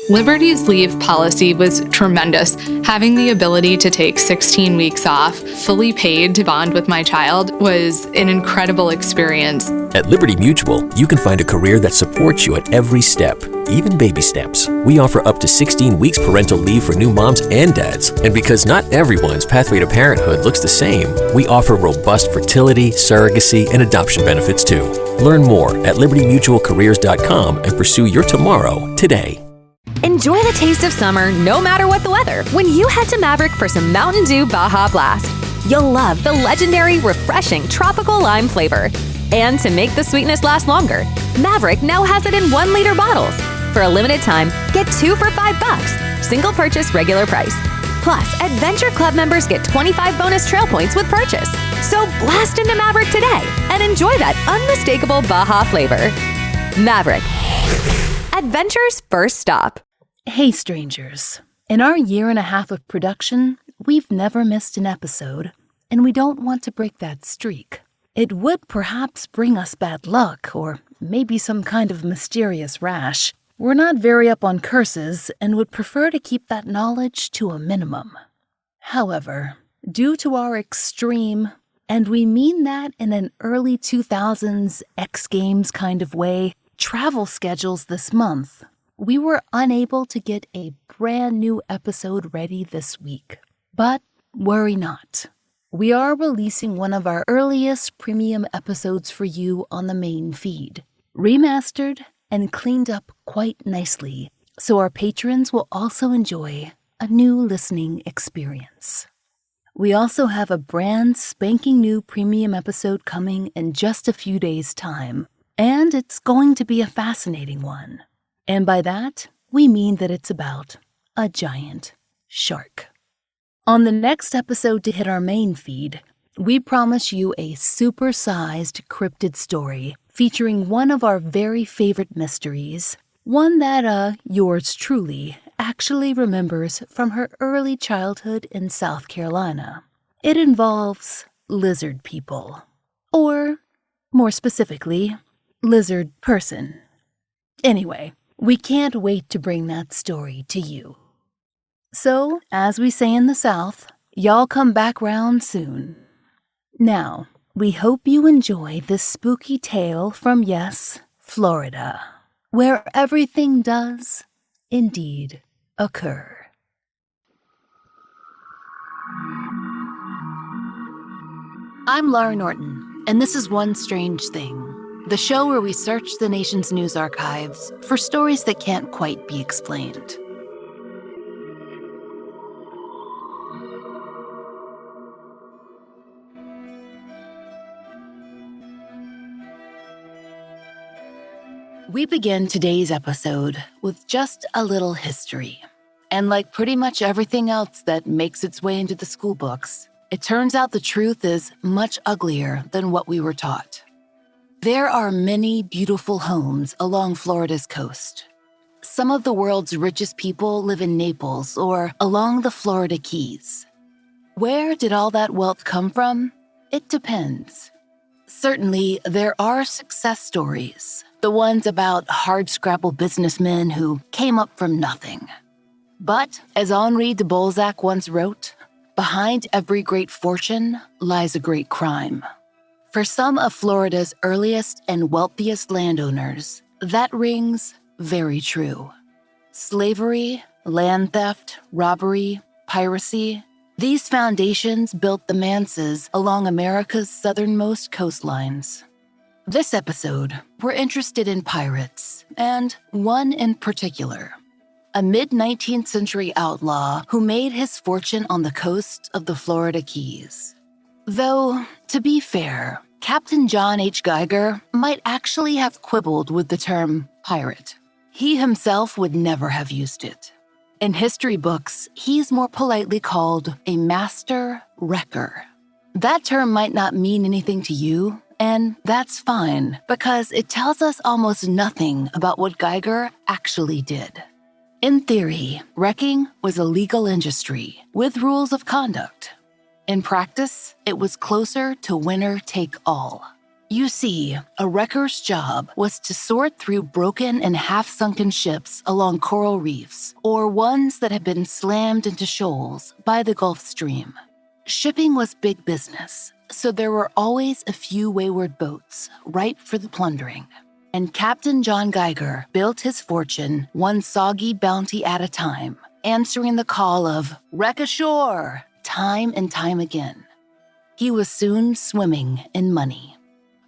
Liberty's leave policy was tremendous. Having the ability to take 16 weeks off, fully paid to bond with my child, was an incredible experience. At Liberty Mutual, you can find a career that supports you at every step, even baby steps. We offer up to 16 weeks parental leave for new moms and dads. And because not everyone's pathway to parenthood looks the same, we offer robust fertility, surrogacy, and adoption benefits too. Learn more at libertymutualcareers.com and pursue your tomorrow today. Enjoy the taste of summer no matter what the weather when you head to Maverick for some Mountain Dew Baja Blast. You'll love the legendary, refreshing tropical lime flavor. And to make the sweetness last longer, Maverick now has it in 1-liter bottles. For a limited time, get 2 for $5. Single purchase regular price. Plus, Adventure Club members get 25 bonus trail points with purchase. So blast into Maverick today and enjoy that unmistakable Baja flavor. Maverick. Adventure's first stop. Hey, strangers. In our 1.5 years of production, we've never missed an episode, and we don't want to break that streak. It would perhaps bring us bad luck, or maybe some kind of mysterious rash. We're not very up on curses and would prefer to keep that knowledge to a minimum. However, due to our extreme, and we mean that in an early 2000s X Games kind of way, travel schedules this month, we were unable to get a brand new episode ready this week. But worry not. We are releasing one of our earliest premium episodes for you on the main feed, remastered and cleaned up quite nicely, so our patrons will also enjoy a new listening experience. We also have a brand spanking new premium episode coming in just a few days' time, and it's going to be a fascinating one. And by that, we mean that it's about a giant shark. On the next episode to hit our main feed, we promise you a super-sized cryptid story featuring one of our very favorite mysteries, one that, yours truly actually remembers from her early childhood in South Carolina. It involves lizard people, or, more specifically, lizard person. Anyway, we can't wait to bring that story to you. So, as we say in the South, y'all come back round soon. Now, we hope you enjoy this spooky tale from, yes, Florida, where everything does indeed occur. I'm Laurah Norton, and this is One Strange Thing, the show where we search the nation's news archives for stories that can't quite be explained. We begin today's episode with just a little history. And like pretty much everything else that makes its way into the school books, it turns out the truth is much uglier than what we were taught. There are many beautiful homes along Florida's coast. Some of the world's richest people live in Naples or along the Florida Keys. Where did all that wealth come from? It depends. Certainly, there are success stories, the ones about hardscrabble businessmen who came up from nothing. But, as Henri de Balzac once wrote, behind every great fortune lies a great crime. For some of Florida's earliest and wealthiest landowners, that rings very true. Slavery, land theft, robbery, piracy, these foundations built the manses along America's southernmost coastlines. This episode, we're interested in pirates, and one in particular. A mid-19th century outlaw who made his fortune on the coast of the Florida Keys. Though, to be fair, Captain John H. Geiger might actually have quibbled with the term pirate. He himself would never have used it. In history books, he's more politely called a master wrecker. That term might not mean anything to you, and that's fine, because it tells us almost nothing about what Geiger actually did. In theory, wrecking was a legal industry with rules of conduct. In practice, it was closer to winner take all. You see, a wrecker's job was to sort through broken and half-sunken ships along coral reefs, or ones that had been slammed into shoals by the Gulf Stream. Shipping was big business, so there were always a few wayward boats ripe for the plundering. And Captain John Geiger built his fortune one soggy bounty at a time, answering the call of "Wreck ashore!" time and time again. He was soon swimming in money.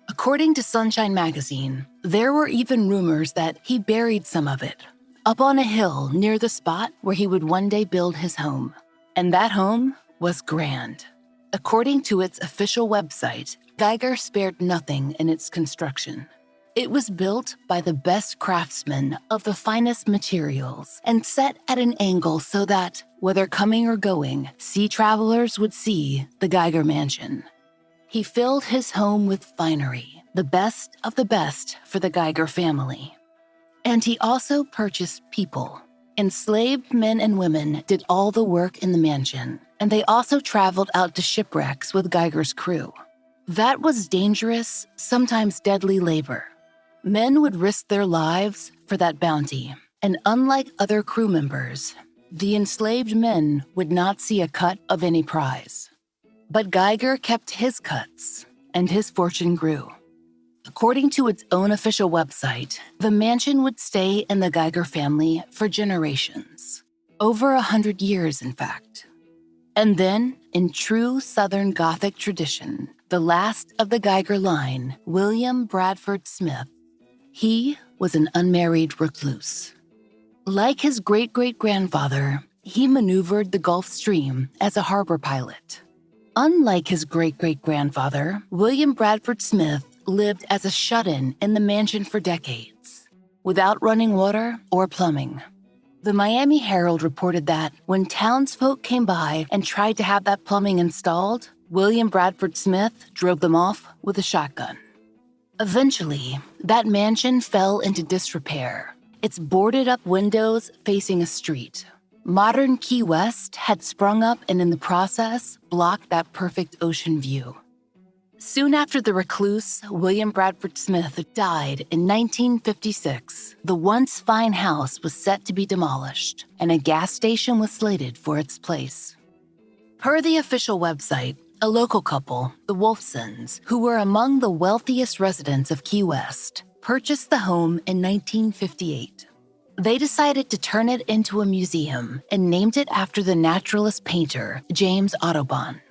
According to Sunshine Magazine, there were even rumors that he buried some of it up on a hill near the spot where he would one day build his home. And that home was grand. According to its official website, Geiger spared nothing in its construction. It was built by the best craftsmen of the finest materials and set at an angle so that, whether coming or going, sea travelers would see the Geiger Mansion. He filled his home with finery, the best of the best for the Geiger family. And he also purchased people. Enslaved men and women did all the work in the mansion, and they also traveled out to shipwrecks with Geiger's crew. That was dangerous, sometimes deadly labor. Men would risk their lives for that bounty, and unlike other crew members, the enslaved men would not see a cut of any prize. But Geiger kept his cuts, and his fortune grew. According to its own official website, the mansion would stay in the Geiger family for generations. Over 100 years, in fact. And then, in true Southern Gothic tradition, the last of the Geiger line, William Bradford Smith, he was an unmarried recluse. Like his great-great-grandfather, he maneuvered the Gulf Stream as a harbor pilot. Unlike his great-great-grandfather, William Bradford Smith lived as a shut-in in the mansion for decades, without running water or plumbing. The Miami Herald reported that when townsfolk came by and tried to have that plumbing installed, William Bradford Smith drove them off with a shotgun. Eventually, that mansion fell into disrepair, its boarded-up windows facing a street. Modern Key West had sprung up and in the process blocked that perfect ocean view. Soon after the recluse, William Bradford Smith, died in 1956, the once fine house was set to be demolished, and a gas station was slated for its place. Per the official website, a local couple, the Wolfsons, who were among the wealthiest residents of Key West, purchased the home in 1958. They decided to turn it into a museum and named it after the naturalist painter James Audubon.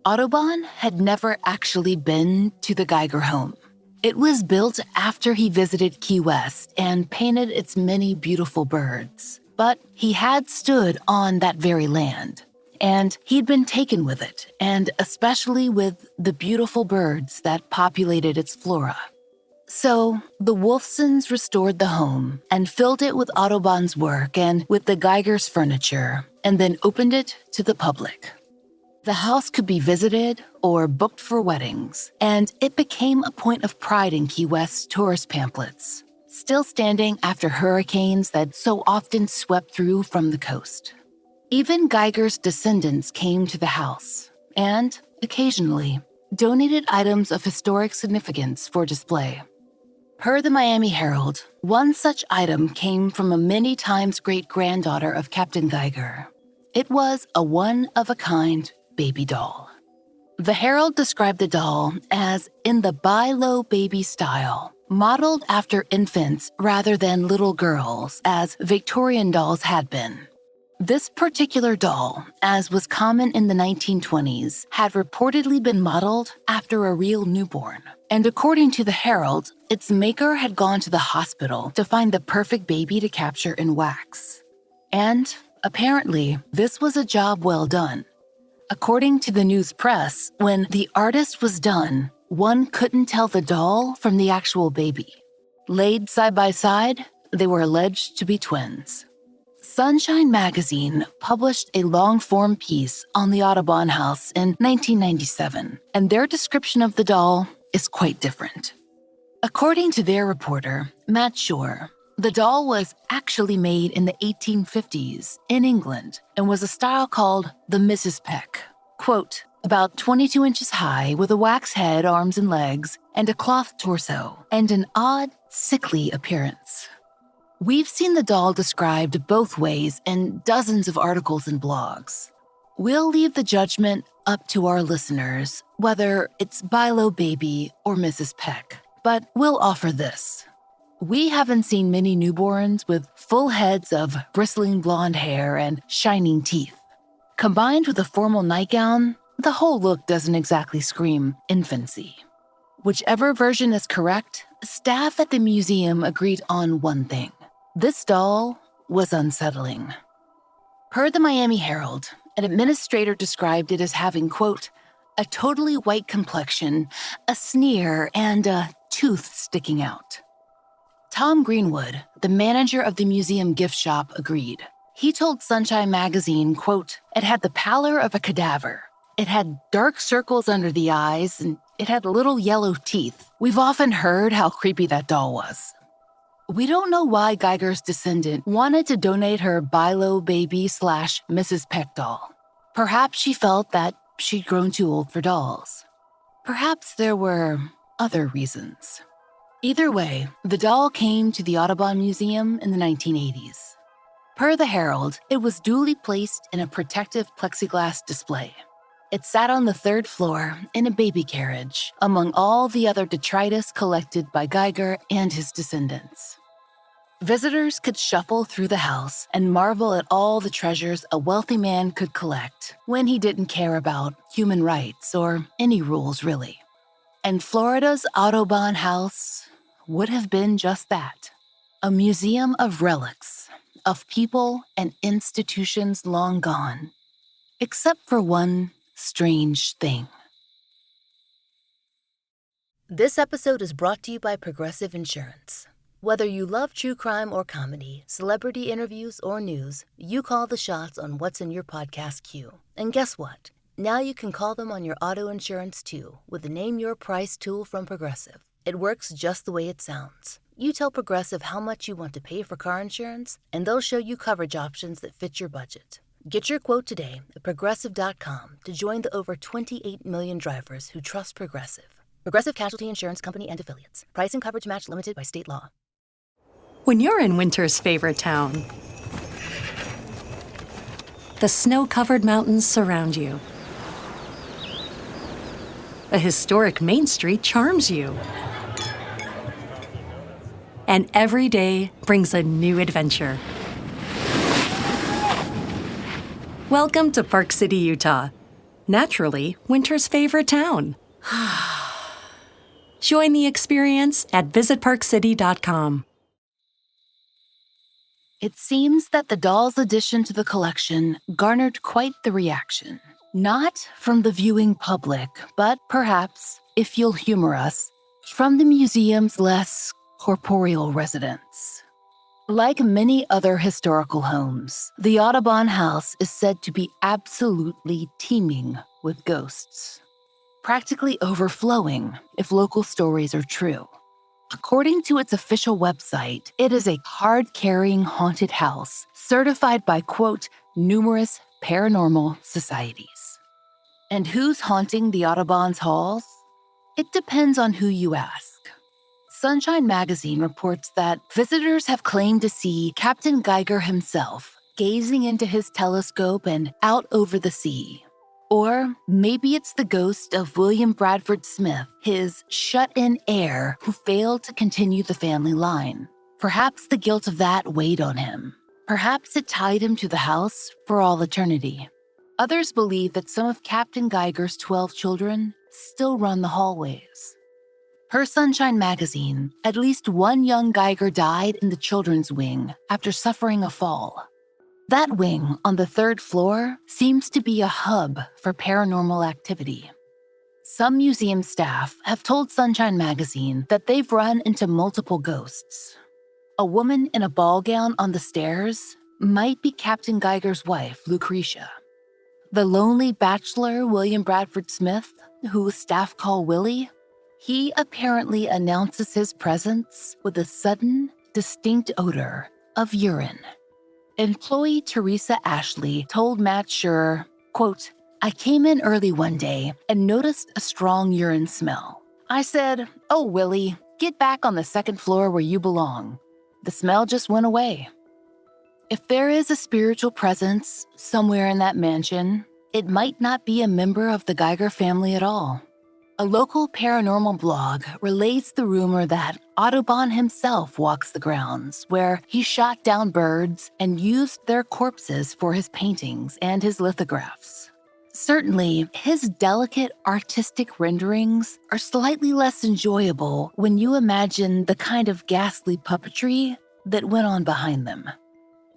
Audubon had never actually been to the Geiger home. It was built after he visited Key West and painted its many beautiful birds. But he had stood on that very land, and he'd been taken with it, and especially with the beautiful birds that populated its flora. So, the Wolfsons restored the home and filled it with Audubon's work and with the Geiger's furniture, and then opened it to the public. The house could be visited or booked for weddings, and it became a point of pride in Key West's tourist pamphlets, still standing after hurricanes that so often swept through from the coast. Even Geiger's descendants came to the house, and, occasionally, donated items of historic significance for display. Per the Miami Herald, one such item came from a many times great-granddaughter of Captain Geiger. It was a one-of-a-kind baby doll. The Herald described the doll as in the buy-low baby style, modeled after infants rather than little girls, as Victorian dolls had been. This particular doll, as was common in the 1920s, had reportedly been modeled after a real newborn. And according to the Herald, its maker had gone to the hospital to find the perfect baby to capture in wax. And, apparently, this was a job well done. According to the news press, when the artist was done, one couldn't tell the doll from the actual baby. Laid side by side, they were alleged to be twins. Sunshine Magazine published a long-form piece on the Audubon house in 1997, and their description of the doll is quite different. According to their reporter, Matt Shore, the doll was actually made in the 1850s in England and was a style called the Mrs. Peck. Quote, About 22 inches high, with a wax head, arms and legs, and a cloth torso, and an odd, sickly appearance. We've seen the doll described both ways in dozens of articles and blogs. We'll leave the judgment up to our listeners, whether it's Bilo Baby or Mrs. Peck, but we'll offer this. We haven't seen many newborns with full heads of bristling blonde hair and shining teeth. Combined with a formal nightgown, the whole look doesn't exactly scream infancy. Whichever version is correct, staff at the museum agreed on one thing. This doll was unsettling. Per the Miami Herald, an administrator described it as having, quote, a totally white complexion, a sneer, and a tooth sticking out. Tom Greenwood, the manager of the museum gift shop, agreed. He told Sunshine Magazine, quote, it had the pallor of a cadaver. It had dark circles under the eyes, and it had little yellow teeth. We've often heard how creepy that doll was. We don't know why Geiger's descendant wanted to donate her Bilo Baby / Mrs. Peck doll. Perhaps she felt that she'd grown too old for dolls. Perhaps there were other reasons. Either way, the doll came to the Audubon Museum in the 1980s. Per the Herald, it was duly placed in a protective plexiglass display. It sat on the third floor in a baby carriage among all the other detritus collected by Geiger and his descendants. Visitors could shuffle through the house and marvel at all the treasures a wealthy man could collect when he didn't care about human rights or any rules, really. And Florida's Audubon House would have been just that, a museum of relics, of people and institutions long gone, except for one strange thing. This episode is brought to you by Progressive Insurance. Whether you love true crime or comedy, celebrity interviews or news, you call the shots on what's in your podcast queue. And guess what? Now you can call them on your auto insurance too with the Name Your Price tool from Progressive. It works just the way it sounds. You tell Progressive how much you want to pay for car insurance, and they'll show you coverage options that fit your budget. Get your quote today at Progressive.com to join the over 28 million drivers who trust Progressive. Progressive Casualty Insurance Company and Affiliates. Price and coverage match limited by state law. When you're in winter's favorite town, the snow-covered mountains surround you. A historic Main Street charms you. And every day brings a new adventure. Welcome to Park City, Utah. Naturally, winter's favorite town. Join the experience at visitparkcity.com. It seems that the doll's addition to the collection garnered quite the reaction. Not from the viewing public, but perhaps, if you'll humor us, from the museum's less corporeal residents. Like many other historical homes, the Audubon House is said to be absolutely teeming with ghosts. Practically overflowing, if local stories are true. According to its official website, it is a card-carrying haunted house certified by, quote, numerous paranormal societies. And who's haunting the Audubon's halls? It depends on who you ask. Sunshine Magazine reports that visitors have claimed to see Captain Geiger himself gazing into his telescope and out over the sea. Or maybe it's the ghost of William Bradford Smith, his shut-in heir who failed to continue the family line. Perhaps the guilt of that weighed on him. Perhaps it tied him to the house for all eternity. Others believe that some of Captain Geiger's 12 children still run the hallways. Per Sunshine Magazine, at least one young Geiger died in the children's wing after suffering a fall. That wing on the third floor seems to be a hub for paranormal activity. Some museum staff have told Sunshine Magazine that they've run into multiple ghosts. A woman in a ball gown on the stairs might be Captain Geiger's wife, Lucretia. The lonely bachelor, William Bradford Smith, who staff call Willie, he apparently announces his presence with a sudden, distinct odor of urine. Employee Teresa Ashley told Matt Schur, quote, I came in early one day and noticed a strong urine smell. I said, "Oh, Willie, get back on the second floor where you belong." The smell just went away. If there is a spiritual presence somewhere in that mansion, it might not be a member of the Geiger family at all. A local paranormal blog relates the rumor that Audubon himself walks the grounds, where he shot down birds and used their corpses for his paintings and his lithographs. Certainly, his delicate artistic renderings are slightly less enjoyable when you imagine the kind of ghastly puppetry that went on behind them.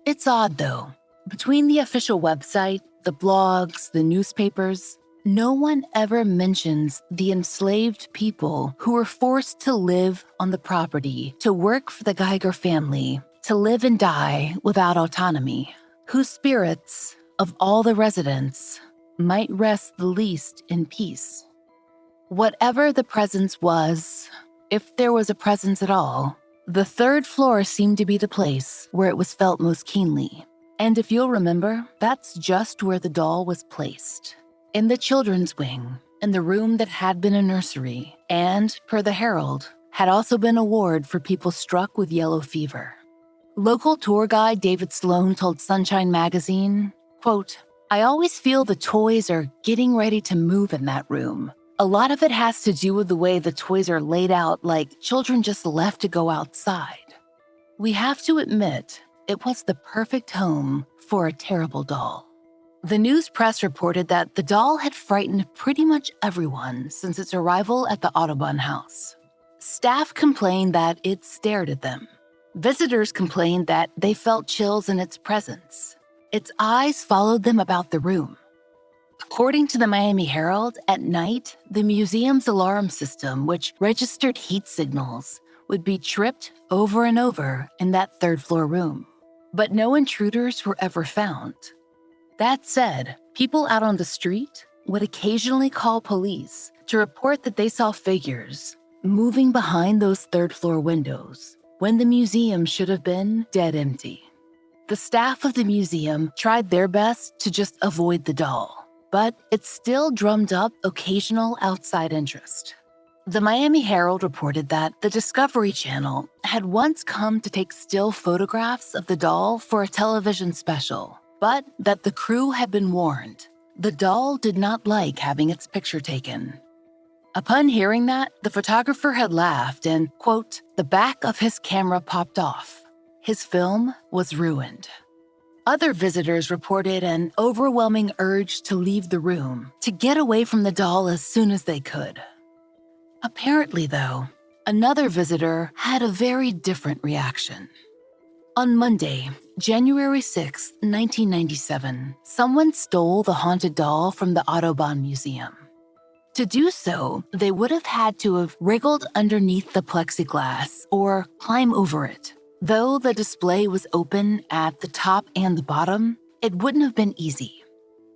It's odd, though. Between the official website, the blogs, the newspapers, no one ever mentions the enslaved people who were forced to live on the property, to work for the Geiger family, to live and die without autonomy, whose spirits, of all the residents, might rest the least in peace. Whatever the presence was, if there was a presence at all, the third floor seemed to be the place where it was felt most keenly. And if you'll remember, that's just where the doll was placed. In the children's wing, in the room that had been a nursery, and, per the Herald, had also been a ward for people struck with yellow fever. Local tour guide David Sloan told Sunshine Magazine, quote, "I always feel the toys are getting ready to move in that room. A lot of it has to do with the way the toys are laid out, like children just left to go outside. We have to admit, it was the perfect home for a terrible doll." The news press reported that the doll had frightened pretty much everyone since its arrival at the Audubon house. Staff complained that it stared at them. Visitors complained that they felt chills in its presence. Its eyes followed them about the room. According to the Miami Herald, at night, the museum's alarm system, which registered heat signals, would be tripped over and over in that third-floor room. But no intruders were ever found. That said, people out on the street would occasionally call police to report that they saw figures moving behind those third-floor windows when the museum should have been dead empty. The staff of the museum tried their best to just avoid the doll, but it still drummed up occasional outside interest. The Miami Herald reported that the Discovery Channel had once come to take still photographs of the doll for a television special, but that the crew had been warned. The doll did not like having its picture taken. Upon hearing that, the photographer had laughed and, quote, "the back of his camera popped off. His film was ruined." Other visitors reported an overwhelming urge to leave the room, to get away from the doll as soon as they could. Apparently, though, another visitor had a very different reaction. On Monday, January 6, 1997, someone stole the haunted doll from the Audubon Museum. To do so, they would have had to have wriggled underneath the plexiglass or climb over it. Though the display was open at the top and the bottom, it wouldn't have been easy.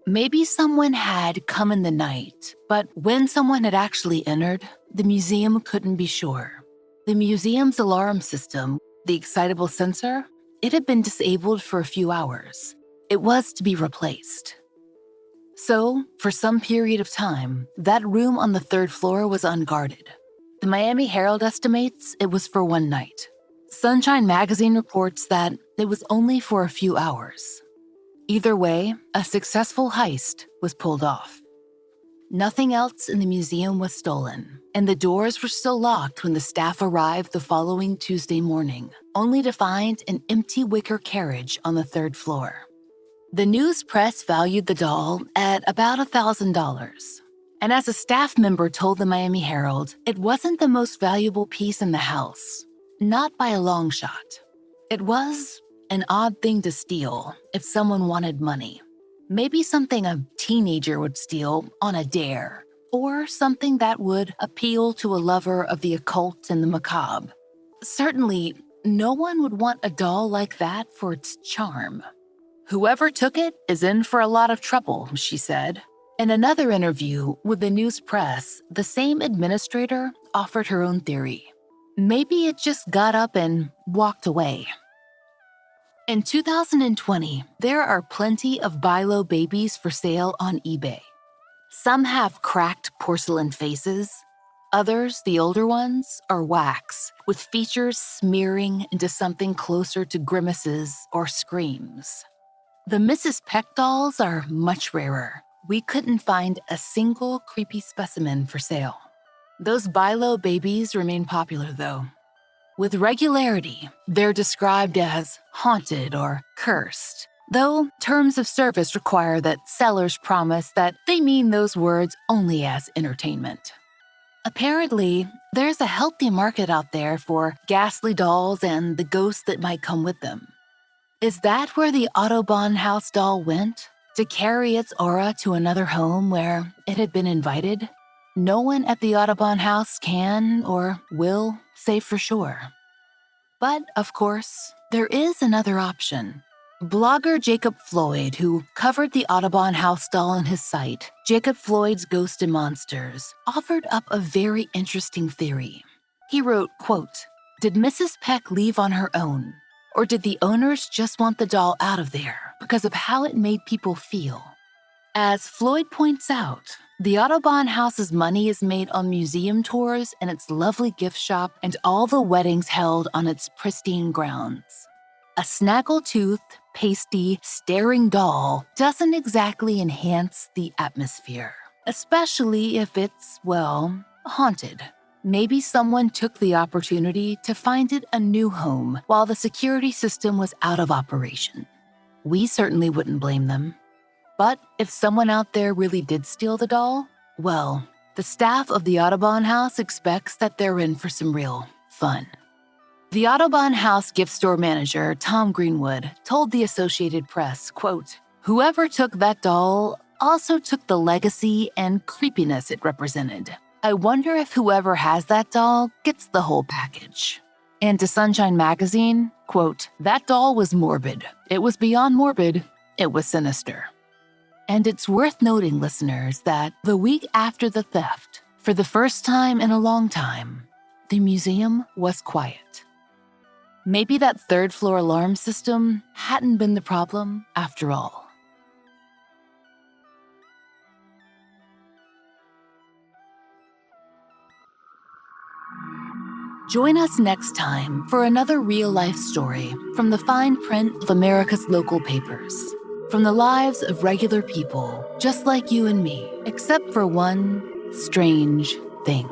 Maybe someone had come in the night, but when someone had actually entered, the museum couldn't be sure. The museum's alarm system, the excitable sensor, it had been disabled for a few hours. It was to be replaced. So, for some period of time, that room on the third floor was unguarded. The Miami Herald estimates it was for one night. Sunshine Magazine reports that it was only for a few hours. Either way, a successful heist was pulled off. Nothing else in the museum was stolen, and the doors were still locked when the staff arrived the following Tuesday morning, only to find an empty wicker carriage on the third floor. The news press valued the doll at about $1,000. And as a staff member told the Miami Herald, it wasn't the most valuable piece in the house, not by a long shot. It was an odd thing to steal if someone wanted money. Maybe something a teenager would steal on a dare, or something that would appeal to a lover of the occult and the macabre. Certainly, no one would want a doll like that for its charm. "Whoever took it is in for a lot of trouble," she said. In another interview with the news press, the same administrator offered her own theory. Maybe it just got up and walked away. In 2020, there are plenty of buy low babies for sale on eBay. Some have cracked porcelain faces. Others, the older ones, are wax, with features smearing into something closer to grimaces or screams. The Mrs. Peck dolls are much rarer. We couldn't find a single creepy specimen for sale. Those Bilo babies remain popular, though. With regularity, they're described as haunted or cursed, though terms of service require that sellers promise that they mean those words only as entertainment. Apparently, there's a healthy market out there for ghastly dolls and the ghosts that might come with them. Is that where the Audubon House doll went? To carry its aura to another home where it had been invited? No one at the Audubon House can or will say for sure. But, of course, there is another option. Blogger Jacob Floyd, who covered the Audubon House doll on his site, Jacob Floyd's Ghosts and Monsters, offered up a very interesting theory. He wrote, quote, "Did Mrs. Peck leave on her own? Or did the owners just want the doll out of there because of how it made people feel?" As Floyd points out, the Audubon House's money is made on museum tours and its lovely gift shop and all the weddings held on its pristine grounds. A snaggletooth, pasty, staring doll doesn't exactly enhance the atmosphere, especially if it's, well, haunted. Maybe someone took the opportunity to find it a new home while the security system was out of operation. We certainly wouldn't blame them. But if someone out there really did steal the doll, well, the staff of the Audubon House expects that they're in for some real fun. The Audubon House gift store manager, Tom Greenwood, told the Associated Press, quote, "Whoever took that doll also took the legacy and creepiness it represented. I wonder if whoever has that doll gets the whole package." And to Sunshine Magazine, quote, "That doll was morbid. It was beyond morbid. It was sinister." And it's worth noting, listeners, that the week after the theft, for the first time in a long time, the museum was quiet. Maybe that third-floor alarm system hadn't been the problem after all. Join us next time for another real-life story from the fine print of America's local papers. From the lives of regular people, just like you and me, except for one strange thing.